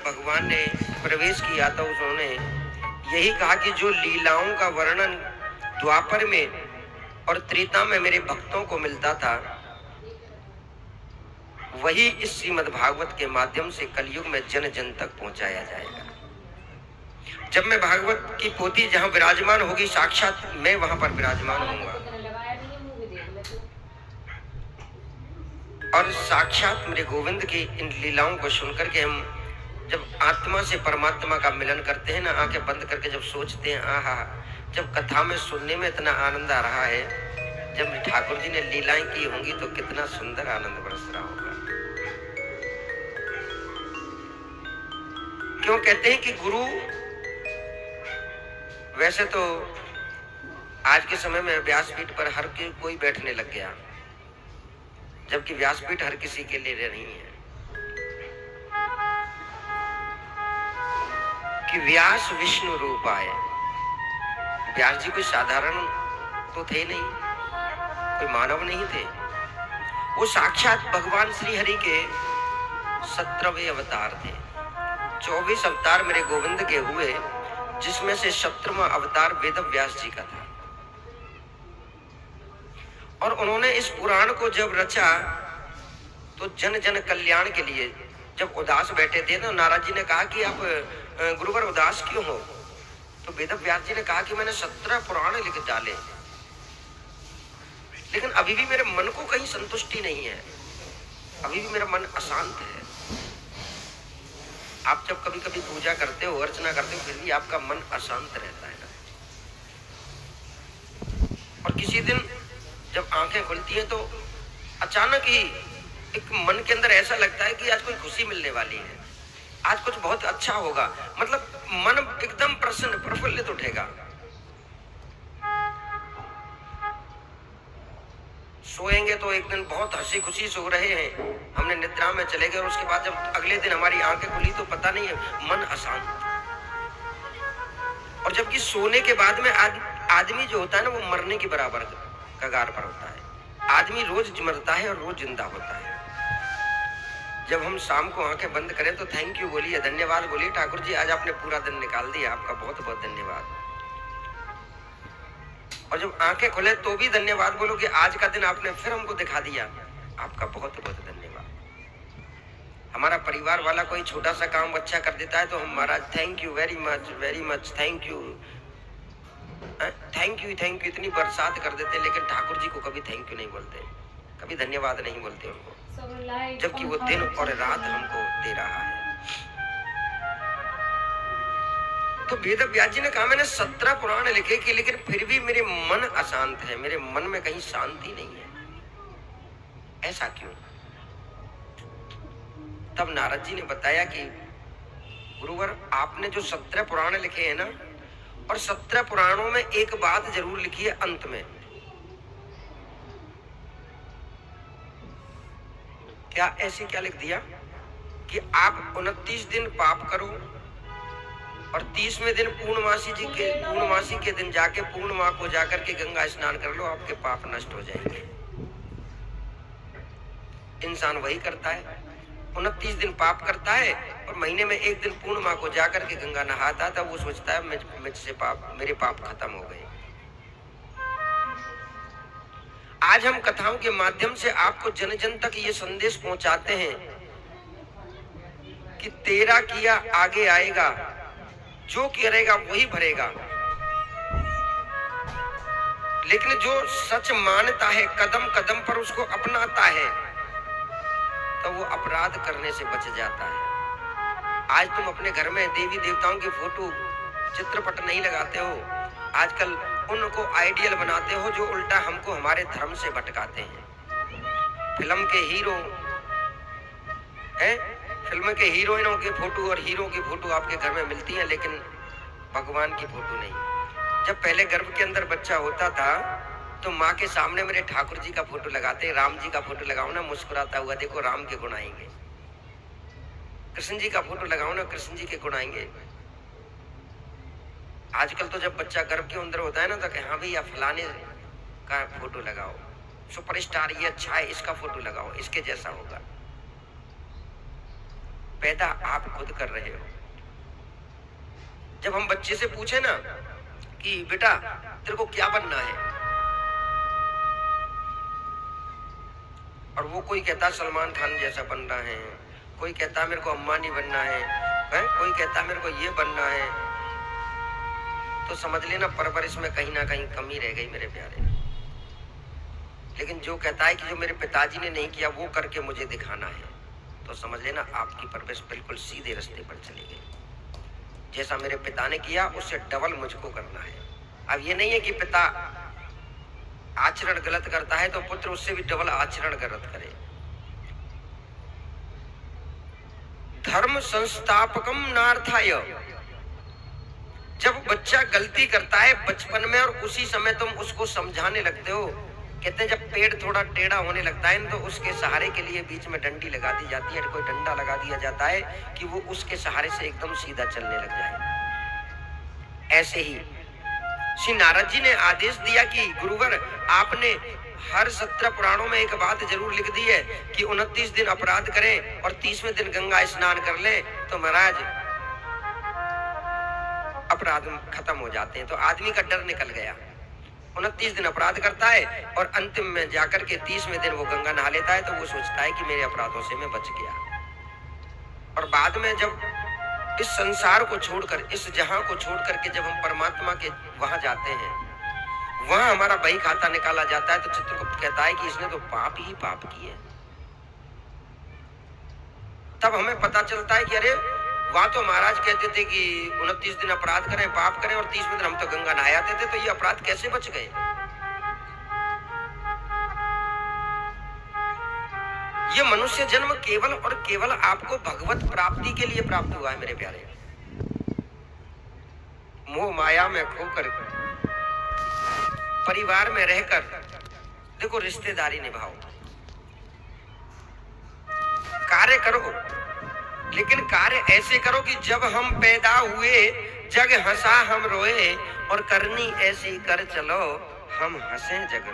जब भगवान ने प्रवेश किया तो उन्होंने यही कहा कि जो लीलाओं का वर्णन द्वापर में और त्रेता में मेरे भक्तों को मिलता था, वही इस श्रीमद् भागवत के माध्यम से कलयुग में जन जन तक पहुंचाया जाएगा। जब मैं भागवत की पोथी जहां विराजमान होगी, साक्षात मैं वहां पर विराजमान होऊंगा और साक्षात मेरे गोविंद की इन लीलाओं को सुनकर के हम जब आत्मा से परमात्मा का मिलन करते हैं ना, आंखें बंद करके जब सोचते हैं, आहा, जब कथा में सुनने में इतना आनंद आ रहा है, जब ठाकुर जी ने लीलाएं की होंगी तो कितना सुंदर आनंद बरस रहा होगा। क्यों कहते हैं कि गुरु, वैसे तो आज के समय में व्यासपीठ पर हर कोई बैठने लग गया, जबकि व्यासपीठ हर किसी के लिए नहीं है। कि व्यास विष्णु रूप आए। व्यास जी कोई साधारण तो थे नहीं, कोई मानव नहीं थे, वो साक्षात भगवान श्री हरि के 17वें अवतार थे। 24 अवतार मेरे गोविंद के हुए, जिसमें से 17वां अवतार वेद व्यास जी का था। और उन्होंने इस पुराण को जब रचा तो जन जन कल्याण के लिए, जब उदास बैठे थे तो नारद जी ने कहा कि आप गुरुवर उदास क्यों हो? तो वेद व्यास जी ने कहा कि मैंने 17 पुराण लिख डाले, लेकिन अभी भी मेरे मन को कहीं संतुष्टि नहीं है, अभी भी मेरा मन अशांत है। आप जब कभी कभी पूजा करते हो, अर्चना करते हो, फिर भी आपका मन अशांत रहता है ना। और किसी दिन जब आंखें खुलती हैं तो अचानक ही एक मन के अंदर ऐसा लगता है कि आज कोई खुशी मिलने वाली है, आज कुछ बहुत अच्छा होगा, मतलब मन एकदम प्रसन्न प्रफुल्लित उठेगा। सोएंगे तो एक दिन बहुत हंसी खुशी सो रहे हैं, हमने निद्रा में चले गए और उसके बाद जब अगले दिन हमारी आंखें खुली तो पता नहीं है, मन अशांत। और जबकि सोने के बाद में आदमी जो होता है ना, वो मरने के बराबर कगार पर होता है। आदमी रोज मरता है और रोज जिंदा होता है। जब हम शाम को आंखें बंद करें तो थैंक यू बोलिए, धन्यवाद बोलिए, ठाकुर जी आज आपने पूरा दिन निकाल दिया, आपका बहुत बहुत धन्यवाद। और जब आंखें खुले तो भी धन्यवाद बोलो कि आज का दिन आपने फिर हमको दिखा दिया, आपका बहुत बहुत धन्यवाद। हमारा परिवार वाला कोई छोटा सा काम अच्छा कर देता है तो हम महाराज thank you very much, thank you इतनी बरसात कर देते हैं, लेकिन ठाकुर जी को कभी थैंक यू नहीं बोलते, कभी धन्यवाद नहीं बोलते उनको, जबकि वो दिन और रात हमको दे रहा है। तो वेद व्यास जी ने कहा मैंने 17 पुराण लिखे कि लेकिन फिर भी मेरे मन अशांत है, मेरे मन में कहीं शांति नहीं है, ऐसा क्यों? तब नारद जी ने बताया कि गुरुवर आपने जो 17 पुराण लिखे हैं ना, और 17 पुराणों में एक बात जरूर लिखी है अंत में। क्या ऐसे क्या लिख दिया कि आप 29 दिन पाप करो और 30वें दिन पूर्णमासी के दिन जाके पूर्णिमा को जाकर के गंगा स्नान कर लो, आपके पाप नष्ट हो जाएंगे। इंसान वही करता है, 29 दिन पाप करता है और महीने में एक दिन पूर्णिमा को जाकर के गंगा नहाता, तब वो सोचता है मेरे पाप खत्म हो गए। आज हम कथाओं के माध्यम से आपको जन जन तक ये संदेश पहुंचाते हैं कि तेरा किया आगे आएगा, जो करेगा वही भरेगा। लेकिन जो सच मानता है, कदम कदम पर उसको अपनाता है, तो वो अपराध करने से बच जाता है। आज तुम अपने घर में देवी देवताओं की फोटो चित्रपट नहीं लगाते हो, आजकल उनको आइडियल बनाते हो जो उल्टा हमको हमारे धर्म से भटकाते हैं। फिल्म के हीरो हैं, फिल्म के हीरोइनों की फोटो और हीरो की फोटो आपके घर में मिलती है, लेकिन भगवान की फोटो नहीं। जब पहले गर्भ के अंदर बच्चा होता था तो माँ के सामने मेरे ठाकुर जी का फोटो लगाते, राम जी का फोटो लगाओ ना, मुस्कुराता हुआ, देखो राम के गुण आएंगे। कृष्ण जी का फोटो लगाओ ना, कृष्ण जी के गुण आएंगे। आजकल तो जब बच्चा गर्भ के अंदर होता है ना, तो हाँ भैया फलाने का फोटो लगाओ, सुपरस्टार ये अच्छा है, इसका फोटो लगाओ, इसके जैसा होगा। पैदा आप खुद कर रहे हो। जब हम बच्चे से पूछे ना कि बेटा तेरे को क्या बनना है, और वो कोई कहता सलमान खान जैसा बनना है, कोई कहता मेरे को अंबानी बनना है, कोई कहता मेरे को ये बनना है, तो समझ लेना परवरिश में कहीं ना कहीं कमी रह गई मेरे प्यारे। लेकिन जो कहता है कि जो मेरे पिताजी ने नहीं किया वो करके मुझे दिखाना है, तो समझ लेना आपकी परवरिश बिल्कुल सीधे रास्ते पर चली गई। जैसा मेरे पिता ने किया उससे डबल मुझको करना है। अब ये नहीं है कि पिता आचरण गलत करता है तो पुत्र उससे भी डबल आचरण गलत करे। धर्म संस्थापकम नार्थाय। जब बच्चा गलती करता है बचपन में और उसी समय तुम उसको समझाने लगते हो, कहते हैं जब पेड़ थोड़ा टेढ़ा होने लगता है तो उसके सहारे के लिए बीच में डंडी लगा दी जाती है, कोई डंडा लगा दिया जाता है कि वो उसके सहारे से एकदम सीधा चलने लग जाए। ऐसे ही श्री नारद जी ने आदेश दिया कि गुरुवर आपने हर 17 पुराणों में एक बात जरूर लिख दी है कि 29 दिन अपराध करें और 30वें दिन गंगा स्नान कर लें तो महाराज अपराध खत्म हो जाते हैं। तो आदमी का डर निकल गया, 29 दिन अपराध करता है और अंतिम में जाकर के 30वें दिन वो गंगा नहा लेता है, तो वो सोचता है कि मेरे अपराधों से मैं बच गया। और बाद में जब इस संसार को छोड़कर, इस जहां को छोड़कर के जब हम परमात्मा के वहां जाते हैं, वहां हमारा बही खाता निकाला जाता है, तो चित्रगुप्त कहता है कि इसने तो पाप ही पाप किए। तब हमें पता चलता है कि अरे वहां तो महाराज कहते थे कि 29 दिन अपराध करें, पाप करें और 30वें दिन हम तो गंगा नहा आते थे, तो ये अपराध कैसे बच गए। ये मनुष्य जन्म केवल और केवल आपको भगवत प्राप्ति के लिए प्राप्त हुआ है मेरे प्यारे। मोह माया में खोकर, परिवार में रहकर देखो रिश्तेदारी निभाओ, कार्य करो, लेकिन कार्य ऐसे करो कि जब हम पैदा हुए जग हंसा हम रोए, और करनी ऐसी कर चलो हम हंसे जग